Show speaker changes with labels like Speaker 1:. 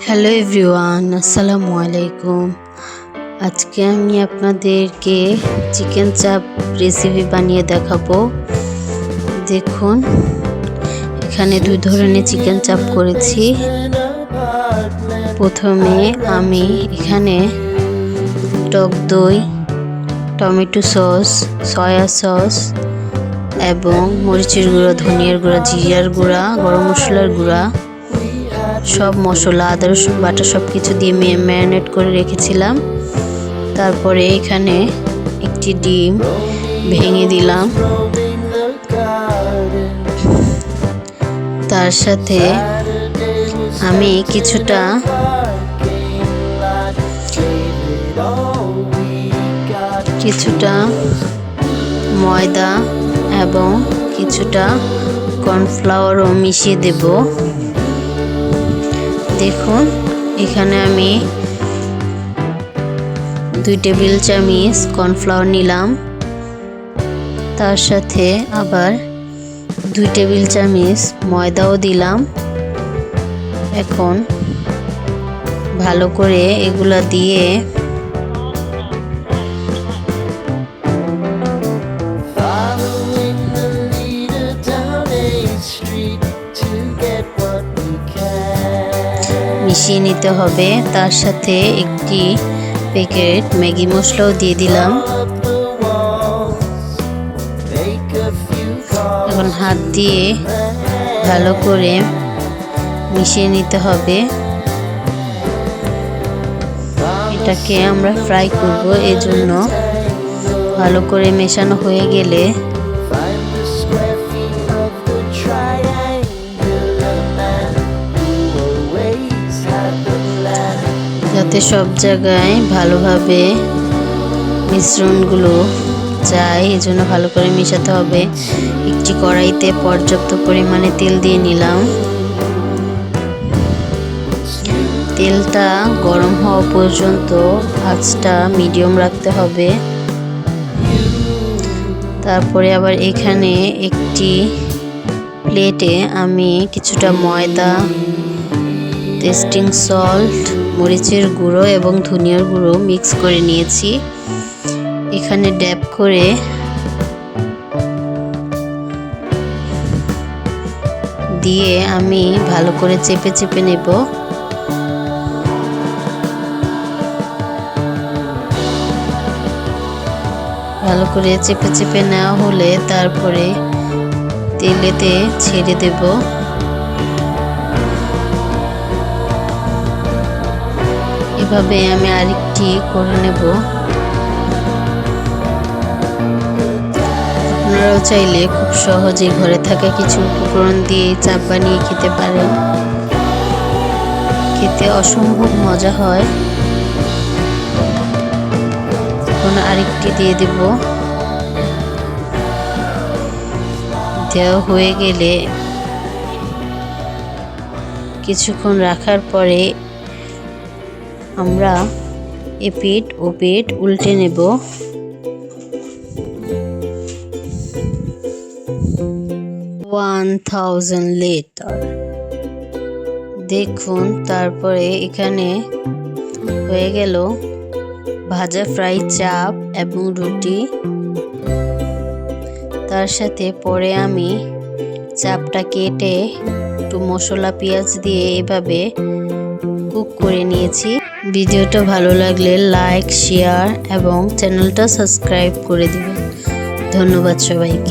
Speaker 1: Hello everyone, আসসালামু আলাইকুম। আজকে আমি আপনাদেরকে চিকেন চাপ রেসিপি বানিয়ে দেখাবো। দেখুন, এখানে দুই ধরনের চিকেন চাপ করেছি। প্রথমে আমি এখানে টক দই, টমেটো সস, সয়া সস এবং মরিচের গুঁড়া, ধনিয়ার গুঁড়া, জিরার গুঁড়া, গরম মশলার গুঁড়া, সব মশলা, আদা রসুন বাটা সব কিছু দিয়ে ম্যারিনেট করে রেখেছিলাম। তারপরে এখানে একটি ডিম ভেঙে দিলাম। তার সাথে আমি কিছুটা ময়দা এবং কিছুটা কর্নফ্লাওয়ারও মিশিয়ে দেব। দেখুন, এখানে আমি 2 টেবিল চামচ কর্নফ্লাওয়ার নিলাম। তার সাথে আবার 2 টেবিল চামচ ময়দাও দিলাম। এখন ভালো করে এগুলা দিয়ে মিশিয়ে নিতে হবে। তার সাথে একটি প্যাকেট ম্যাগি মশলাও দিয়ে দিলাম। এখন হাত দিয়ে ভালো করে মিশিয়ে নিতে হবে। এটাকে আমরা ফ্রাই করব, এজন্য ভালো করে মেশানো হয়ে গেলে যাতে সব জায়গায় ভালোভাবে মিশ্রণগুলো যায়, এজন্য ভালো করে মেশাতে হবে। একটি কড়াইতে পর্যাপ্ত পরিমাণে তেল দিয়ে নিলাম। তেলটা গরম হওয়া পর্যন্ত আঁচটা মিডিয়াম রাখতে হবে। তারপরে আবার এখানে একটি প্লেটে আমি কিছুটা ময়দা, টেস্টিং সল্ট, মরিচের গুঁড়ো এবং ধনিয়ার গুঁড়ো মিক্স করে নিয়েছি। এখানে ড্যাব করে দিয়ে আমি ভালো করে চেপে চেপে নেব। ভালো করে চেপে চেপে নেওয়া হলে তারপরে তেলেতে ছেড়ে দেব। এভাবে আমি আরেকটি করে নেব। আপনারাও চাইলে খুব সহজে ঘরে থাকা কিছু উপকরণ দিয়ে চাপ বানিয়ে খেতে পারেন। খেতে অসম্ভব মজা হয়। এখন আরেকটি দিয়ে দেব। দেওয়া হয়ে গেলে কিছুক্ষণ রাখার পরে আমরা এপিঠ ওপিঠ উল্টে নেব। লেটার দেখুন, তারপরে এখানে হয়ে গেল ভাজা ফ্রাই চাপ এবং রুটি। তার সাথে পরে আমি চাপটা কেটে একটু মশলা পেঁয়াজ দিয়ে এভাবে কুক করে নিয়েছি। ভিডিওটা ভালো লাগলে লাইক, শেয়ার এবং চ্যানেলটা সাবস্ক্রাইব করে দিবেন। ধন্যবাদ সবাইকে।